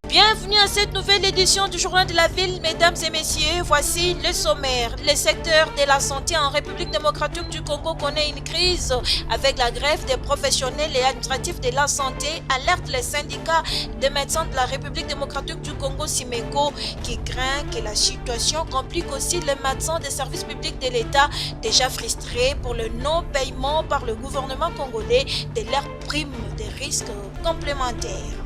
Bienvenue à cette nouvelle édition du Journal de la Ville, mesdames et messieurs. Voici le sommaire. Le secteur de la santé en République démocratique du Congo connaît une crise avec la grève des professionnels et administratifs de la santé, alerte les syndicats des médecins de la République démocratique du Congo, Simeco, qui craint que la situation complique aussi les médecins des services publics de l'État, déjà frustrés pour le non-paiement par le gouvernement congolais de leurs primes de risques complémentaires.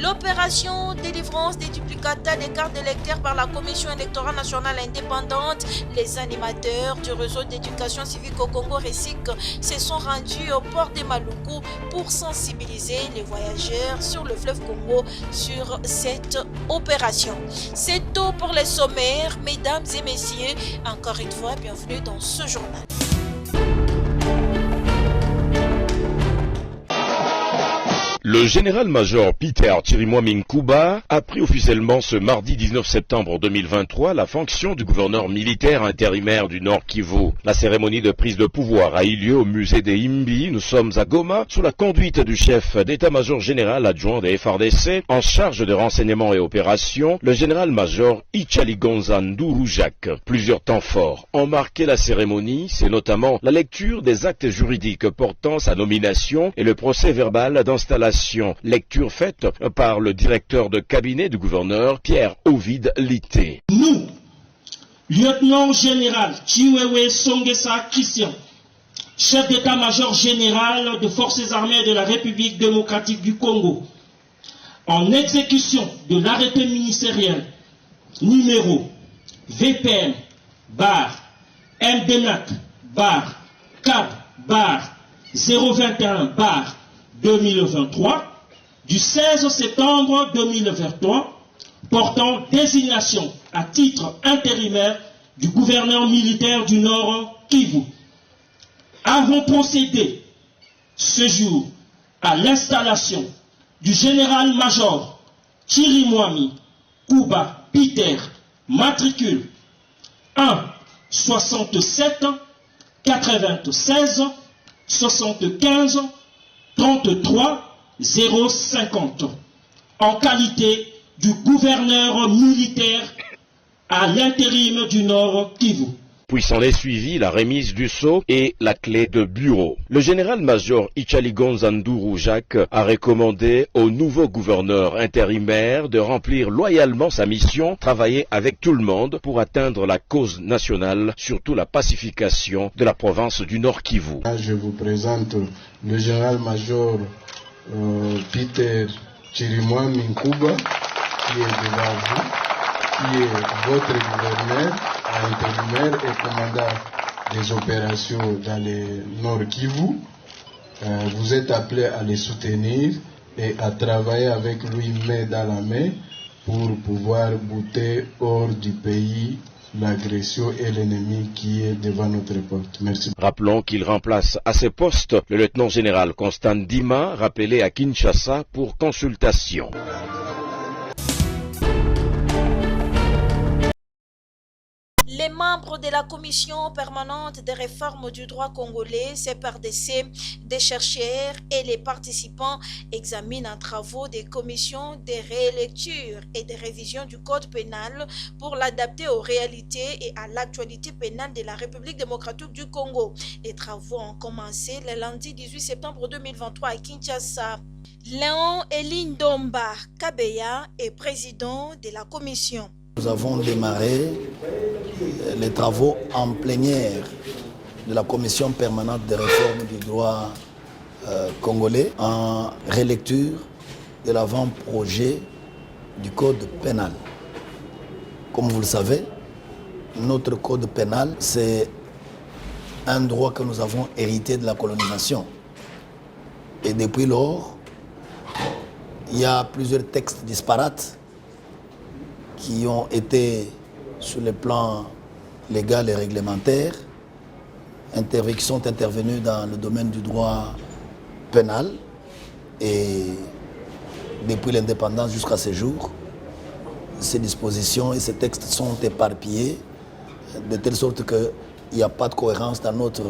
L'opération délivrance des duplicata des cartes d'électeurs par la Commission électorale nationale indépendante, les animateurs du réseau d'éducation civique au Congo RESIC se sont rendus au port de Maluku pour sensibiliser les voyageurs sur le fleuve Congo sur cette opération. C'est tout pour les sommaires, mesdames et messieurs. Encore une fois, bienvenue dans ce journal. Le général-major Peter Chirimwami Nkuba a pris officiellement ce mardi 19 septembre 2023 la fonction du gouverneur militaire intérimaire du Nord Kivu. La cérémonie de prise de pouvoir a eu lieu au musée des Imbi. Nous sommes à Goma sous la conduite du chef d'état-major général adjoint des FARDC en charge de renseignements et opérations, le général-major Ichaligonza Ndurujak. Plusieurs temps forts ont marqué la cérémonie, c'est notamment la lecture des actes juridiques portant sa nomination et le procès verbal d'installation. Lecture faite par le directeur de cabinet du gouverneur, Pierre-Ovide Litté. Nous, lieutenant général Chiwewe Songesa Christian, chef d'état-major général des forces armées de la République démocratique du Congo, en exécution de l'arrêté ministériel numéro VPN MDNAC CAB 021 2023 du 16 septembre 2023 portant désignation à titre intérimaire du gouverneur militaire du Nord Kivu. Avons procédé ce jour à l'installation du général-major Chirimwami Nkuba Peter, matricule 1 67 96 75 33 050 en qualité du gouverneur militaire à l'intérim du Nord Kivu. Puis s'en est suivi la remise du sceau et la clé de bureau. Le général-major Ichaligonza Ndurujak a recommandé au nouveau gouverneur intérimaire de remplir loyalement sa mission, travailler avec tout le monde pour atteindre la cause nationale, surtout la pacification de la province du Nord Kivu. Je vous présente le général-major Peter Chirimwami Nkuba, qui est devant vous, qui est votre gouverneur intérimaire et commandant des opérations dans le Nord Kivu. Vous êtes appelé à les soutenir et à travailler avec lui main dans la main pour pouvoir bouter hors du pays l'agression et l'ennemi qui est devant notre porte. Merci. Rappelons qu'il remplace à ce poste le lieutenant-général Constant Dima, rappelé à Kinshasa pour consultation. Les membres de la commission permanente des réformes du droit congolais, CPRDC, des chercheurs et les participants examinent en travaux des commissions de rélecture et de révision du code pénal pour l'adapter aux réalités et à l'actualité pénale de la République démocratique du Congo. Les travaux ont commencé le lundi 18 septembre 2023 à Kinshasa. Léon Elindomba Kabeya est président de la commission. Nous avons démarré les travaux en plénière de la commission permanente des réformes du droit congolais en relecture de l'avant-projet du code pénal. Comme vous le savez, notre code pénal, c'est un droit que nous avons hérité de la colonisation. Et depuis lors, il y a plusieurs textes disparates qui ont été sur le plan légal et réglementaire, qui sont intervenus dans le domaine du droit pénal. Et depuis l'indépendance jusqu'à ce jour, ces dispositions et ces textes sont éparpillés de telle sorte qu'il n'y a pas de cohérence dans notre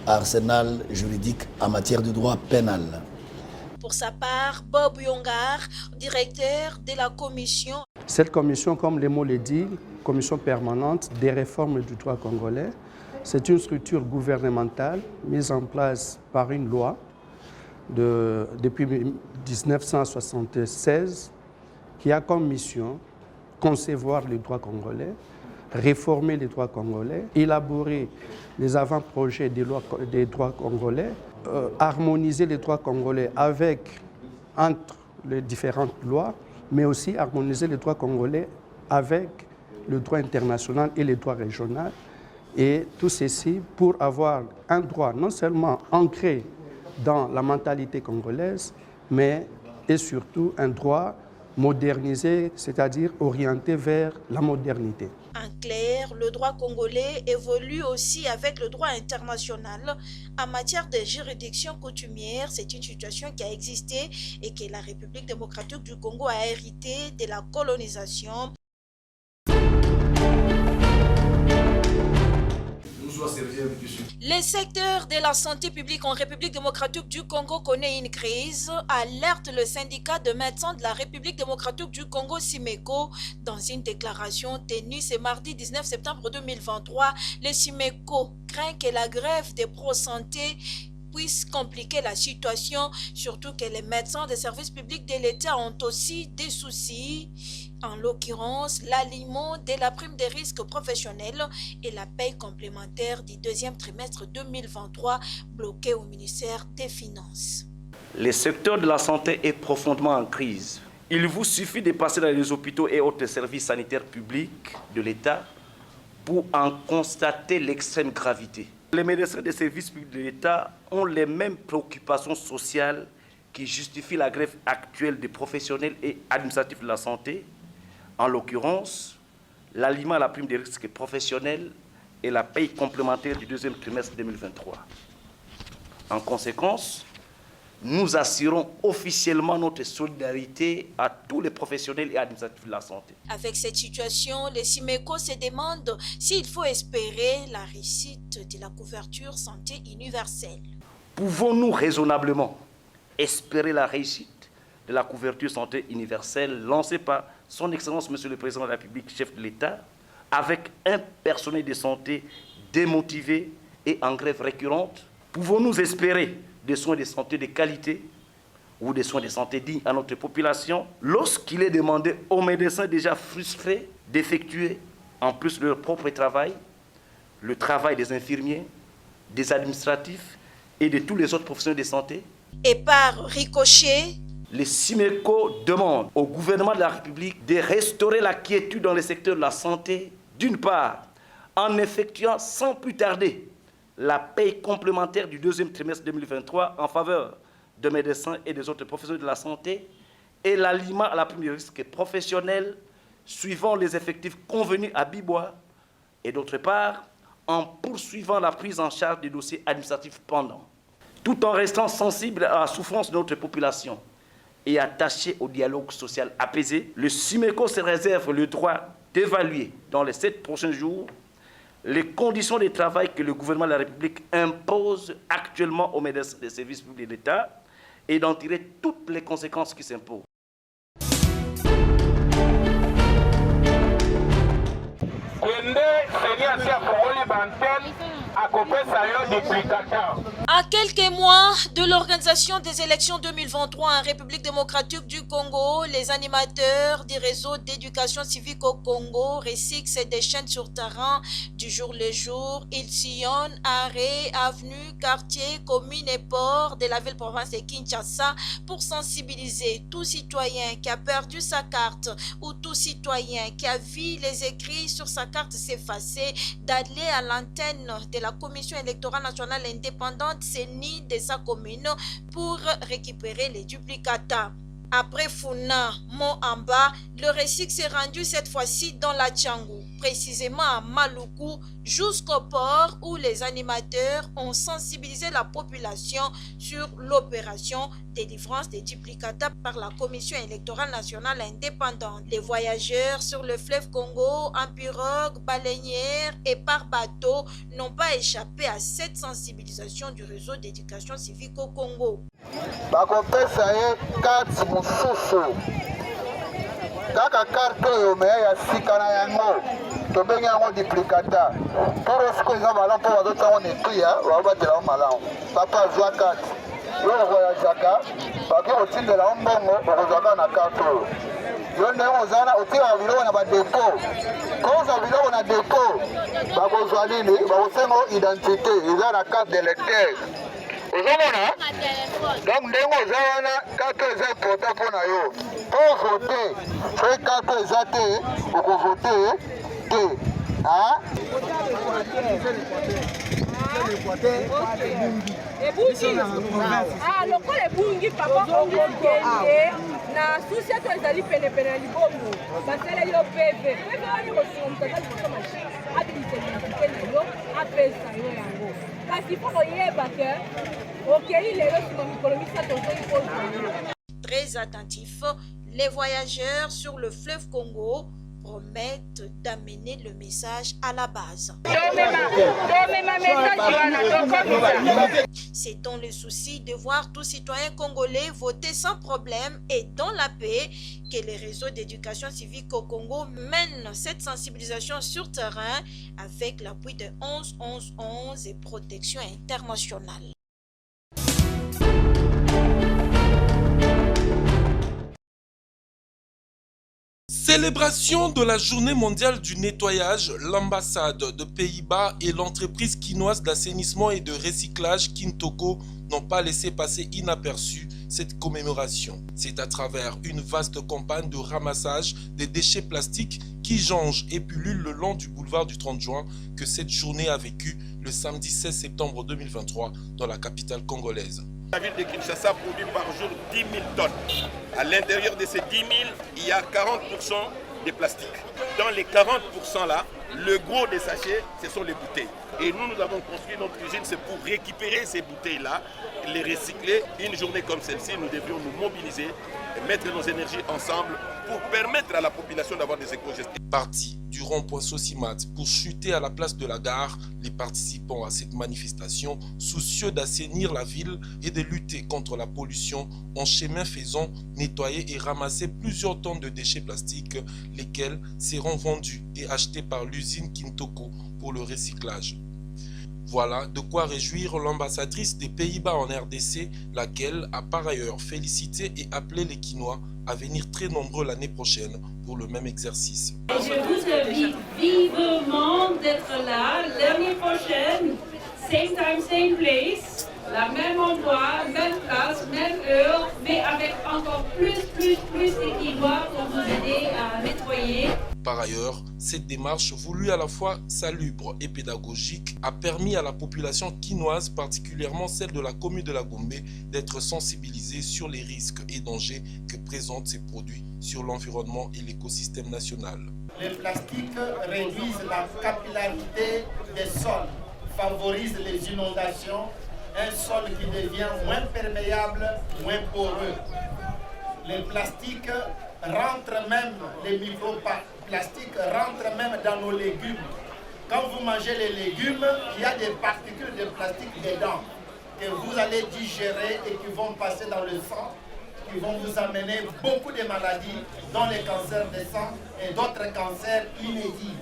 arsenal juridique en matière de droit pénal. Pour sa part, Bob Yongar, directeur de la commission. Cette commission, comme le mot le dit, commission permanente des réformes du droit congolais, c'est une structure gouvernementale mise en place par une loi depuis 1976 qui a comme mission concevoir les droits congolais, réformer les droits congolais, élaborer les avant-projets des droits congolais, harmoniser les droits congolais entre les différentes lois, mais aussi harmoniser les droits congolais avec le droit international et les droits régionaux. Et tout ceci pour avoir un droit non seulement ancré dans la mentalité congolaise, mais et surtout un droit modernisé, c'est-à-dire orienté vers la modernité. En clair, le droit congolais évolue aussi avec le droit international. En matière de juridiction coutumière, c'est une situation qui a existé et que la République démocratique du Congo a hérité de la colonisation. Le secteur de la santé publique en République démocratique du Congo connaît une crise, alerte le syndicat de médecins de la République démocratique du Congo, SIMECO. Dans une déclaration tenue ce mardi 19 septembre 2023, le SIMECO craint que la grève des pro-santé puisse compliquer la situation, surtout que les médecins des services publics de l'État ont aussi des soucis. En l'occurrence, l'alignement de la prime des risques professionnels et la paye complémentaire du deuxième trimestre 2023 bloquée au ministère des Finances. Le secteur de la santé est profondément en crise. Il vous suffit de passer dans les hôpitaux et autres services sanitaires publics de l'État pour en constater l'extrême gravité. Les médecins des services publics de l'État ont les mêmes préoccupations sociales qui justifient la grève actuelle des professionnels et administratifs de la santé. En l'occurrence, l'alignement à la prime des risques professionnels et la paye complémentaire du deuxième trimestre 2023. En conséquence, nous assurons officiellement notre solidarité à tous les professionnels et administratifs de la santé. Avec cette situation, les SIMECO se demandent s'il faut espérer la réussite de la couverture santé universelle. Pouvons-nous raisonnablement espérer la réussite de la couverture santé universelle lancée par son Excellence, Monsieur le Président de la République, chef de l'État, avec un personnel de santé démotivé et en grève récurrente? Pouvons-nous espérer des soins de santé de qualité ou des soins de santé dignes à notre population lorsqu'il est demandé aux médecins déjà frustrés d'effectuer en plus de leur propre travail, le travail des infirmiers, des administratifs et de tous les autres professionnels de santé? Et par ricochet, les SIMECO demandent au gouvernement de la République de restaurer la quiétude dans le secteur de la santé, d'une part, en effectuant sans plus tarder la paye complémentaire du deuxième trimestre 2023 en faveur de médecins et des autres professionnels de la santé, et l'alignement à la prime de risque professionnel suivant les effectifs convenus à Bibois, et d'autre part, en poursuivant la prise en charge des dossiers administratifs pendants, tout en restant sensible à la souffrance de notre population et attaché au dialogue social apaisé. Le SIMECO se réserve le droit d'évaluer dans les 7 prochains jours les conditions de travail que le gouvernement de la République impose actuellement aux médecins des services publics de l'État et d'en tirer toutes les conséquences qui s'imposent. À quelques mois de l'organisation des élections 2023 en République démocratique du Congo, les animateurs des réseaux d'éducation civique au Congo recyclent et déchaînent sur terrain du jour le jour. Ils sillonnent arrêts, avenues, quartiers, communes et ports de la ville-province de Kinshasa pour sensibiliser tout citoyen qui a perdu sa carte ou tout citoyen qui a vu les écrits sur sa carte s'effacer d'aller à l'antenne de la Commission électorale nationale indépendante CENI de sa commune pour récupérer les duplicata. Après Funa, Moamba, le récit s'est rendu cette fois-ci dans la Tchangou. précisément à Maluku, jusqu'au port où les animateurs ont sensibilisé la population sur l'opération délivrance des duplicata par la Commission électorale nationale indépendante. Les voyageurs sur le fleuve Congo en pirogue, baleinière et par bateau n'ont pas échappé à cette sensibilisation du réseau d'éducation civique au Congo. Kaka carte oyo me ya sika na yango tobengi yango duplicata toro siko eza malamu mpo bazotango netuya baobatela o malamu papa azwa karte yo okoyazaka baki kotindela o mbongo okozwaka na karte oyo yo ndenge ozana otikaka biloko na badepo koza biloko na depo bakozwa nini bakosenga o identité eza na carte de lecteur ozomona donc ndenge oza wana karte eza important mpo na yo mpo vote soki karte eza te okovote te lokola ebungi papa okokende na susi ato ezali penepene ya libongo basaleli yo peve wani kosunga moto aza liboso mashine abilise identité na yo apesa yo yango kasi mpo koyeba ke okei lelo nsima mikolo misato ozoi kozwa. Très attentifs, les voyageurs sur le fleuve Congo promettent d'amener le message à la base. C'est dans le souci de voir tout citoyen congolais voter sans problème et dans la paix que les réseaux d'éducation civique au Congo mènent cette sensibilisation sur terrain avec l'appui de 11-11-11 et Protection internationale. Célébration de la journée mondiale du nettoyage, l'ambassade de Pays-Bas et l'entreprise quinoise d'assainissement et de recyclage Kintoko n'ont pas laissé passer inaperçue cette commémoration. C'est à travers une vaste campagne de ramassage des déchets plastiques qui jonchent et pullulent le long du boulevard du 30 juin que cette journée a vécu le samedi 16 septembre 2023 dans la capitale congolaise. La ville de Kinshasa produit par jour 10 000 tonnes. À l'intérieur de ces 10 000, il y a 40% de plastique. Dans les 40% là, le gros des sachets, ce sont les bouteilles. Et nous avons construit notre usine, c'est pour récupérer ces bouteilles-là, les recycler. Une journée comme celle-ci, nous devrions nous mobiliser et mettre nos énergies ensemble pour permettre à la population d'avoir des éco-gestes. Parti du rond-point Sosimat pour chuter à la place de la gare, les participants à cette manifestation, soucieux d'assainir la ville et de lutter contre la pollution, ont chemin faisant nettoyé et ramassé plusieurs tonnes de déchets plastiques, lesquels seront vendus et achetés par l'usine Kintoko pour le recyclage. Voilà de quoi réjouir l'ambassadrice des Pays-Bas en RDC, laquelle a par ailleurs félicité et appelé les Quinois à venir très nombreux l'année prochaine pour le même exercice. Je vous invite vivement d'être là l'année prochaine, same time, same place, la même endroit, même place, même heure, mais avec encore plus de Quinois pour vous aider à nettoyer. Par ailleurs, cette démarche voulue à la fois salubre et pédagogique a permis à la population quinoise, particulièrement celle de la commune de la Gombe, d'être sensibilisée sur les risques et dangers que présentent ces produits sur l'environnement et l'écosystème national. Les plastiques réduisent la capillarité des sols, favorisent les inondations, un sol qui devient moins perméable, moins poreux. Les plastiques rentrent même, les microplastiques rentrent même dans nos légumes. Quand vous mangez les légumes, il y a des particules de plastique dedans que vous allez digérer et qui vont passer dans le sang, qui vont vous amener beaucoup de maladies, dont les cancers de sang et d'autres cancers inédits.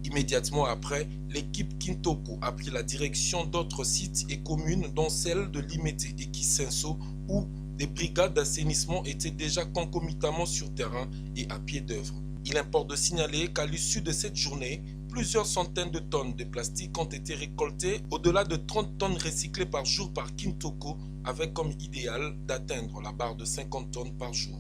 Immédiatement après, l'équipe Kintoko a pris la direction d'autres sites et communes, dont celle de Limete et Kisenso, où des brigades d'assainissement étaient déjà concomitamment sur terrain et à pied d'œuvre. Il importe de signaler qu'à l'issue de cette journée, plusieurs centaines de tonnes de plastique ont été récoltées, au-delà de 30 tonnes recyclées par jour par Kintoko, avec comme idéal d'atteindre la barre de 50 tonnes par jour.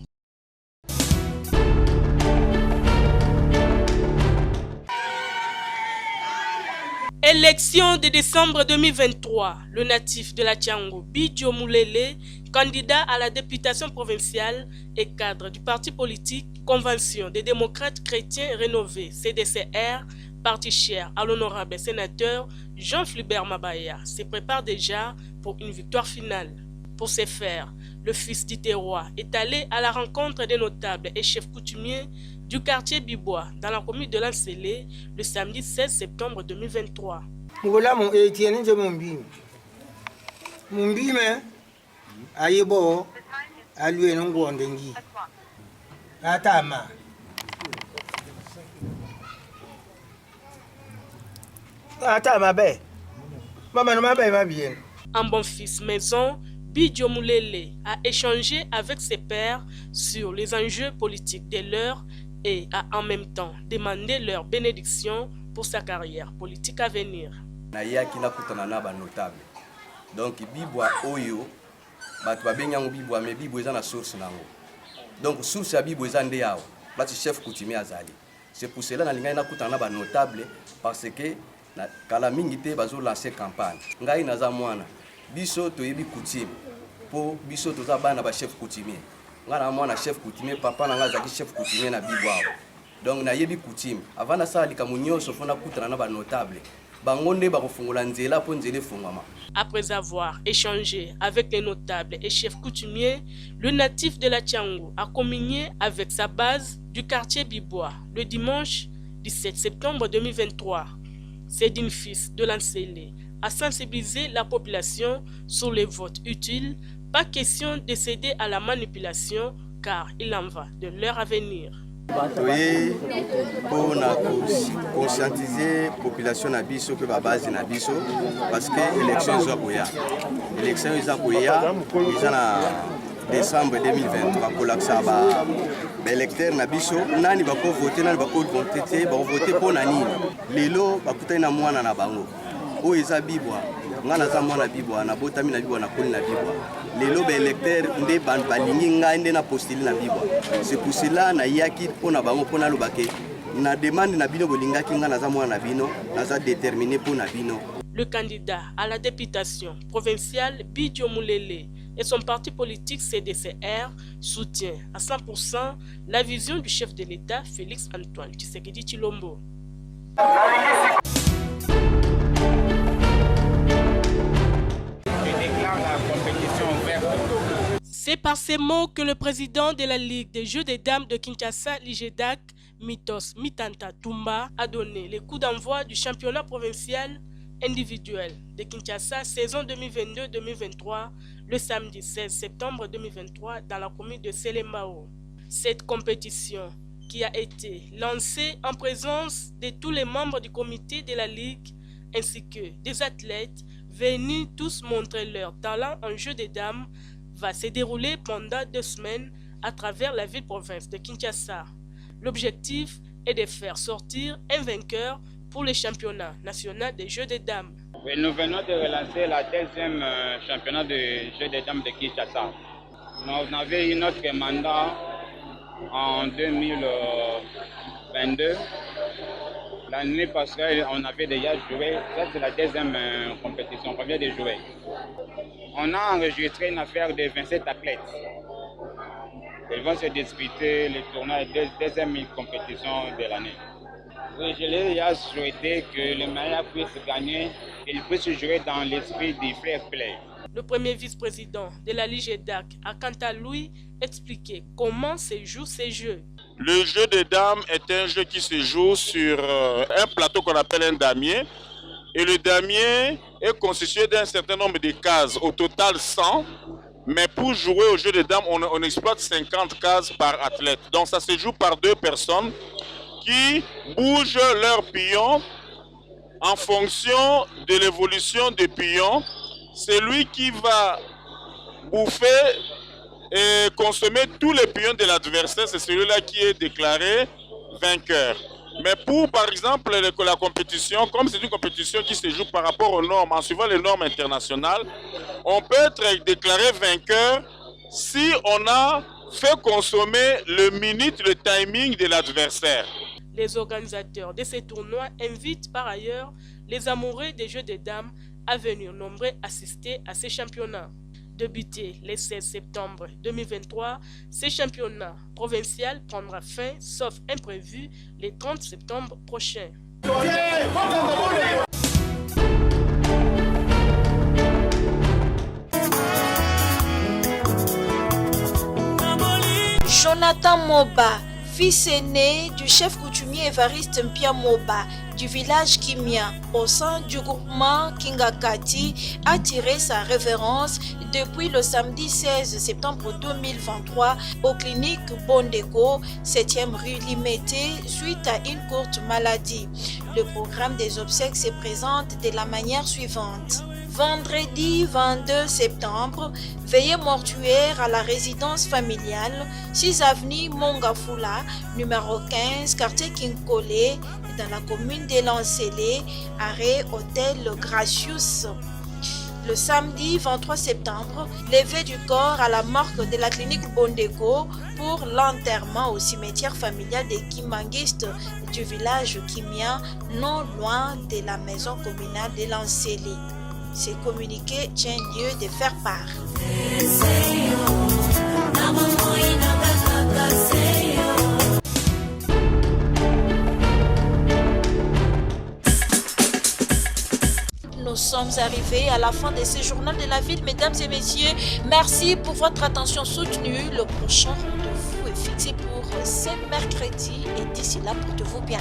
Élection de décembre 2023. Le natif de la Tchango, Bidjo Moulele, candidat à la députation provinciale et cadre du parti politique Convention des démocrates chrétiens rénovés, CDCR, parti cher à l'honorable sénateur Jean-Flibert Mabaya, se prépare déjà pour une victoire finale. Pour ce faire, le fils du terroir est allé à la rencontre des notables et chefs coutumiers du quartier Bibois dans la commune de Lansele le samedi 16 septembre 2023. Un bon fils maison, Bidjo Moulele a échangé avec ses pairs sur les enjeux politiques de l'heure et a en même temps demandé leur bénédiction pour sa carrière politique à venir. Donc Bibois oyo batu babenyango Bibois mais Bibois eza na source nango. Donc source ya Bibois eza nde yawo batu chef coutumier azali. C'est pour cela na linga na kutana ba notable parce que na kala mingi te bazo lancer campagne. Ngai naza mwana biso toyebi coutume po biso toza bana ba chef coutumier. Ngana mwana chef coutumier papa na nga zaki chef coutumier na Bibois. Donc na yebi coutume avant na sala likamunyo so fona kutana na ba notable. Après avoir échangé avec les notables et chefs coutumiers, le natif de la Tchango a communié avec sa base du quartier Bibois le dimanche 17 septembre 2023. Cédine Fils de Lansele a sensibilisé la population sur les votes utiles, pas question de céder à la manipulation car il en va de leur avenir. Oui, pour conscientiser la population na biso pe ba base na biso parce que l'élection est en décembre 2023 pour l'accès ba électeur na biso nani ba ko voter nani ba ko voter ba voter pour nani lelo ba kutai na mwana na bango o eza Bibois ngana za mwana Bibois na botami na Bibois na koli na Bibois lelo ba électeur nde ban balingi ngai nde na postule na Bibois c'est pour cela na yaki pona bango pona lobake na demande na bino bolingaki ngana za mwana na bino na za déterminé pona bino. Le candidat à la députation provinciale Bidjo Moulele et son parti politique CDCR soutient à 100% la vision du chef de l'État Félix Antoine Tshisekedi Tshilombo. C'est par ces mots que le président de la Ligue des Jeux des Dames de Kinshasa, l'IGEDAC, Mythos Mitanta Tumba, a donné le coup d'envoi du championnat provincial individuel de Kinshasa saison 2022-2023 le samedi 16 septembre 2023 dans la commune de Selembao. Cette compétition qui a été lancée en présence de tous les membres du comité de la Ligue ainsi que des athlètes venus tous montrer leur talent en jeu des dames va se dérouler pendant 2 semaines à travers la ville-province de Kinshasa. L'objectif est de faire sortir un vainqueur pour le championnat national des Jeux des dames. Oui, nous venons de relancer la 2e championnat des Jeux des dames de Kinshasa. On avait eu notre mandat en 2022. L'année passée, on avait déjà joué. Ça, c'est la 2e compétition qu'on vient de jouer. On a enregistré une affaire de 27 athlètes. Ils vont se disputer le tournoi de 2e compétition de l'année. Oui, je l'ai déjà souhaité que le meilleur puisse gagner et il puisse jouer dans l'esprit du fair play. Le premier vice-président de la LIGEDAC a quant à lui expliqué comment se jouent ces jeux. Le jeu des dames est un jeu qui se joue sur un plateau qu'on appelle un damier. Et le damier est constitué d'un certain nombre de cases, au total 100. Mais pour jouer au jeu des dames, on exploite 50 cases par athlète. Donc ça se joue par 2 personnes qui bougent leurs pions en fonction de l'évolution des pions. Celui qui va bouffer et consommer tous les pions de l'adversaire, c'est celui-là qui est déclaré vainqueur. Mais pour, par exemple, la compétition, comme c'est une compétition qui se joue par rapport aux normes, en suivant les normes internationales, on peut être déclaré vainqueur si on a fait consommer le timing de l'adversaire. Les organisateurs de ces tournois invitent par ailleurs les amoureux des Jeux des dames à venir nombreux assister à ces championnats. Débuté le 16 septembre 2023, ce championnat provincial prendra fin, sauf imprévu, le 30 septembre prochain. Jonathan Moba, fils aîné du chef coutumier Évariste Mpia Moba du village Kimia au sein du groupement Kingakati, a tiré sa révérence depuis le samedi 16 septembre 2023 aux cliniques Bondeko, 7e rue Limité, suite à une courte maladie. Le programme des obsèques se présente de la manière suivante. Vendredi 22 septembre, veillée mortuaire à la résidence familiale, 6 avenue Mongafula, numéro 15, quartier Kinkole, dans la commune de Lancélé, arrêt hôtel Gracious. Le samedi 23 septembre, levée du corps à la morgue de la clinique Bondeko pour l'enterrement au cimetière familial des Kimanguistes du village Kimia, non loin de la maison communale de Lancélé. Ces communiqués tient lieu de faire part. Nous sommes arrivés à la fin de ce journal de la ville, mesdames et messieurs. Merci pour votre attention soutenue. Le prochain rendez-vous est fixé pour ce mercredi et d'ici là, portez-vous bien.